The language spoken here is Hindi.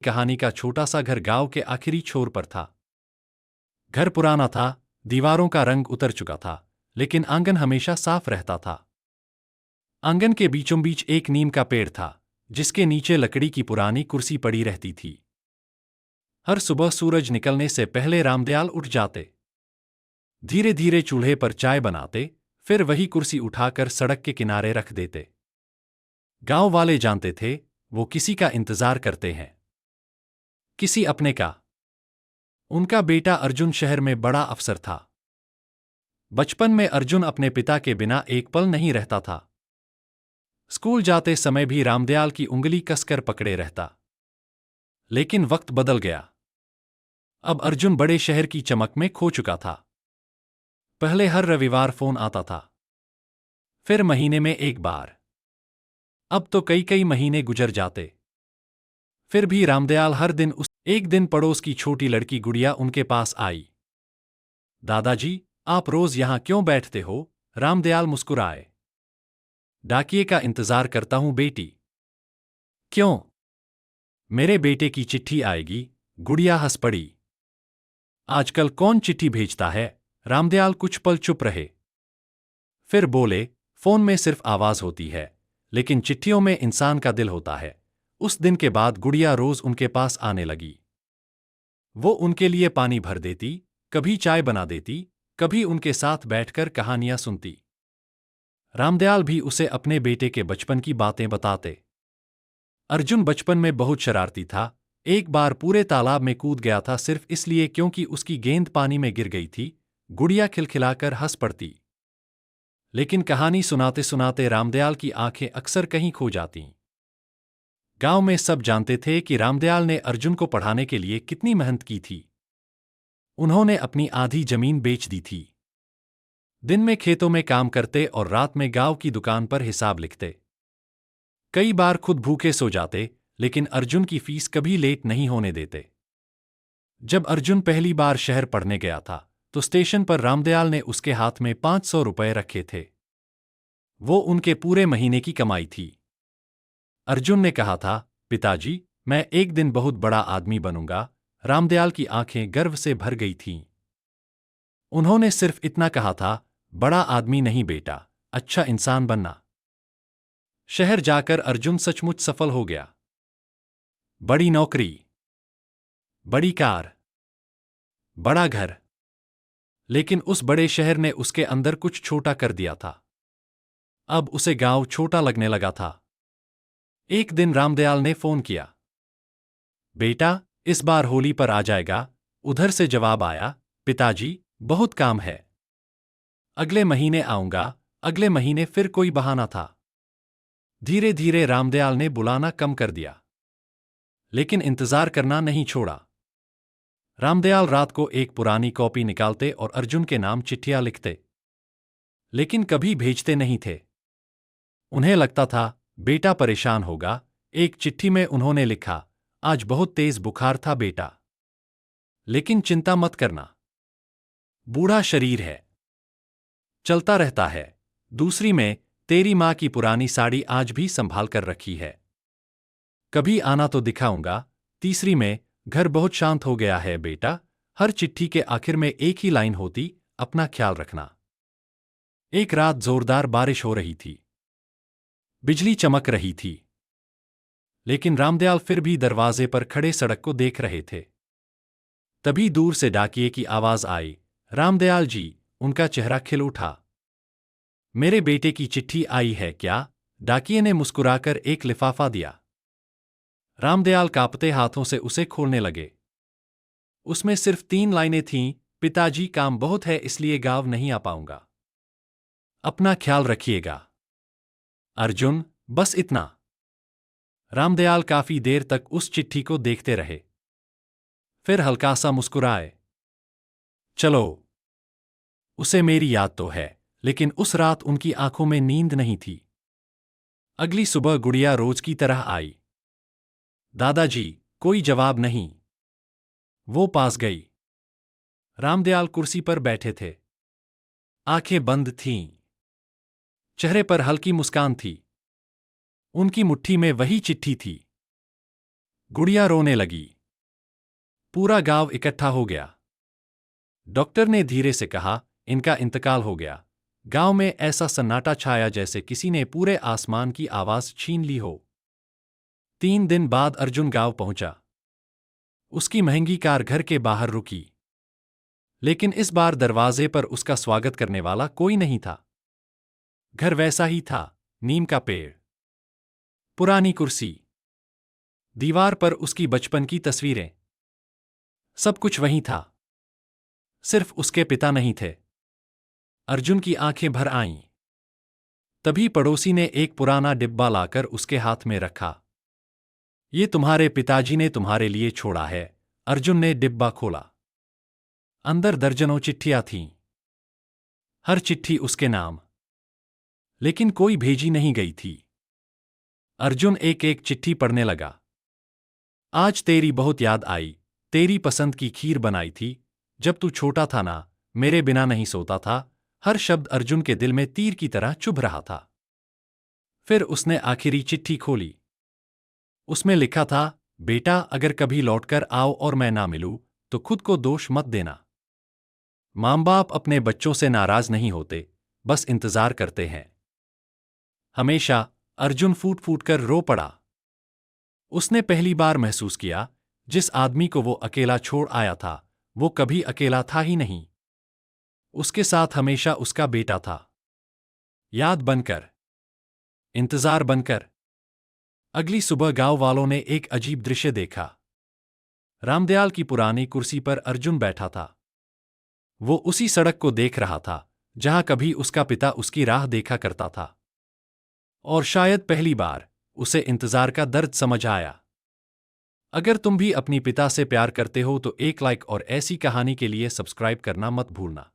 कहानी का छोटा सा घर गांव के आखिरी छोर पर था। घर पुराना था, दीवारों का रंग उतर चुका था, लेकिन आंगन हमेशा साफ रहता था। आंगन के बीचों बीच एक नीम का पेड़ था, जिसके नीचे लकड़ी की पुरानी कुर्सी पड़ी रहती थी। हर सुबह सूरज निकलने से पहले रामदयाल उठ जाते, धीरे धीरे चूल्हे पर चाय बनाते, फिर वही कुर्सी उठाकर सड़क के किनारे रख देते। गांव वाले जानते थे, वो किसी का इंतजार करते हैं, किसी अपने का। उनका बेटा अर्जुन शहर में बड़ा अफसर था। बचपन में अर्जुन अपने पिता के बिना एक पल नहीं रहता था। स्कूल जाते समय भी रामदयाल की उंगली कसकर पकड़े रहता। लेकिन वक्त बदल गया। अब अर्जुन बड़े शहर की चमक में खो चुका था। पहले हर रविवार फोन आता था, फिर महीने में एक बार। अब तो कई कई महीने गुजर जाते। फिर भी रामदयाल हर दिन एक दिन पड़ोस की छोटी लड़की गुड़िया उनके पास आई। दादाजी, आप रोज यहां क्यों बैठते हो? रामदयाल मुस्कुराए। डाकिये का इंतजार करता हूं बेटी। क्यों? मेरे बेटे की चिट्ठी आएगी। गुड़िया हंस पड़ी। आजकल कौन चिट्ठी भेजता है? रामदयाल कुछ पल चुप रहे, फिर बोले, फोन में सिर्फ आवाज होती है, लेकिन चिट्ठियों में इंसान का दिल होता है। उस दिन के बाद गुड़िया रोज उनके पास आने लगी। वो उनके लिए पानी भर देती, कभी चाय बना देती, कभी उनके साथ बैठकर कहानियां सुनती। रामदयाल भी उसे अपने बेटे के बचपन की बातें बताते। अर्जुन बचपन में बहुत शरारती था। एक बार पूरे तालाब में कूद गया था सिर्फ इसलिए क्योंकि उसकी गेंद पानी में गिर गई थी। गुड़िया खिलखिलाकर हंस पड़ती। लेकिन कहानी सुनाते सुनाते रामदयाल की आंखें अक्सर कहीं खो जातीं। गांव में सब जानते थे कि रामदयाल ने अर्जुन को पढ़ाने के लिए कितनी मेहनत की थी। उन्होंने अपनी आधी जमीन बेच दी थी। दिन में खेतों में काम करते और रात में गांव की दुकान पर हिसाब लिखते। कई बार खुद भूखे सो जाते, लेकिन अर्जुन की फीस कभी लेट नहीं होने देते। जब अर्जुन पहली बार शहर पढ़ने गया था, तो स्टेशन पर रामदयाल ने उसके हाथ में 500 रुपए रखे थे। वो उनके पूरे महीने की कमाई थी। अर्जुन ने कहा था, पिताजी, मैं एक दिन बहुत बड़ा आदमी बनूंगा। रामदयाल की आंखें गर्व से भर गई थीं। उन्होंने सिर्फ इतना कहा था, बड़ा आदमी नहीं बेटा, अच्छा इंसान बनना। शहर जाकर अर्जुन सचमुच सफल हो गया। बड़ी नौकरी, बड़ी कार, बड़ा घर। लेकिन उस बड़े शहर ने उसके अंदर कुछ छोटा कर दिया था। अब उसे गांव छोटा लगने लगा था। एक दिन रामदयाल ने फोन किया। बेटा, इस बार होली पर आ जाएगा? उधर से जवाब आया, पिताजी, बहुत काम है। अगले महीने आऊंगा। अगले महीने फिर कोई बहाना था। धीरे धीरे रामदयाल ने बुलाना कम कर दिया, लेकिन इंतजार करना नहीं छोड़ा। रामदयाल रात को एक पुरानी कॉपी निकालते और अर्जुन के नाम चिट्ठियां लिखते, लेकिन कभी भेजते नहीं थे। उन्हें लगता था, बेटा परेशान होगा। एक चिट्ठी में उन्होंने लिखा, आज बहुत तेज बुखार था बेटा, लेकिन चिंता मत करना, बूढ़ा शरीर है, चलता रहता है। दूसरी में, तेरी माँ की पुरानी साड़ी आज भी संभाल कर रखी है, कभी आना तो दिखाऊंगा। तीसरी में, घर बहुत शांत हो गया है बेटा। हर चिट्ठी के आखिर में एक ही लाइन होती, अपना ख्याल रखना। एक रात जोरदार बारिश हो रही थी, बिजली चमक रही थी, लेकिन रामदयाल फिर भी दरवाजे पर खड़े सड़क को देख रहे थे। तभी दूर से डाकिये की आवाज आई, रामदयाल जी। उनका चेहरा खिल उठा। मेरे बेटे की चिट्ठी आई है क्या? डाकिये ने मुस्कुराकर एक लिफाफा दिया। रामदयाल कांपते हाथों से उसे खोलने लगे। उसमें सिर्फ 3 लाइनें थीं, पिताजी, काम बहुत है इसलिए गांव नहीं आ पाऊंगा, अपना ख्याल रखिएगा। अर्जुन, बस इतना। रामदयाल काफी देर तक उस चिट्ठी को देखते रहे, फिर हल्का सा मुस्कुराए। चलो, उसे मेरी याद तो है, लेकिन उस रात उनकी आंखों में नींद नहीं थी। अगली सुबह गुड़िया रोज की तरह आई। दादाजी, कोई जवाब नहीं। वो पास गई। रामदयाल कुर्सी पर बैठे थे, आंखें बंद थीं, चेहरे पर हल्की मुस्कान थी। उनकी मुट्ठी में वही चिट्ठी थी। गुड़िया रोने लगी। पूरा गांव इकट्ठा हो गया। डॉक्टर ने धीरे से कहा, इनका इंतकाल हो गया। गांव में ऐसा सन्नाटा छाया जैसे किसी ने पूरे आसमान की आवाज छीन ली हो। 3 दिन बाद अर्जुन गांव पहुंचा। उसकी महंगी कार घर के बाहर रुकी। लेकिन इस बार दरवाजे पर उसका स्वागत करने वाला कोई नहीं था। घर वैसा ही था, नीम का पेड़, पुरानी कुर्सी, दीवार पर उसकी बचपन की तस्वीरें। सब कुछ वही था। सिर्फ उसके पिता नहीं थे। अर्जुन की आंखें भर आईं। तभी पड़ोसी ने एक पुराना डिब्बा लाकर उसके हाथ में रखा। ये तुम्हारे पिताजी ने तुम्हारे लिए छोड़ा है। अर्जुन ने डिब्बा खोला। अंदर दर्जनों चिट्ठियां थीं। हर चिट्ठी उसके नाम। लेकिन कोई भेजी नहीं गई थी। अर्जुन एक एक चिट्ठी पढ़ने लगा। आज तेरी बहुत याद आई। तेरी पसंद की खीर बनाई थी। जब तू छोटा था ना, मेरे बिना नहीं सोता था। हर शब्द अर्जुन के दिल में तीर की तरह चुभ रहा था। फिर उसने आखिरी चिट्ठी खोली। उसमें लिखा था, बेटा अगर कभी लौटकर आओ और मैं ना मिलूं, तो खुद को दोष मत देना। माँ बाप अपने बच्चों से नाराज नहीं होते, बस इंतजार करते हैं। हमेशा। अर्जुन फूट फूट कर रो पड़ा। उसने पहली बार महसूस किया, जिस आदमी को वो अकेला छोड़ आया था, वो कभी अकेला था ही नहीं। उसके साथ हमेशा उसका बेटा था। याद बनकर, इंतजार बनकर। अगली सुबह गांव वालों ने एक अजीब दृश्य देखा। रामदयाल की पुरानी कुर्सी पर अर्जुन बैठा था। वो उसी सड़क को देख रहा था जहां कभी उसका पिता उसकी राह देखा करता था। और शायद पहली बार उसे इंतजार का दर्द समझ आया। अगर तुम भी अपनी पिता से प्यार करते हो तो एक लाइक और ऐसी कहानी के लिए सब्सक्राइब करना मत भूलना।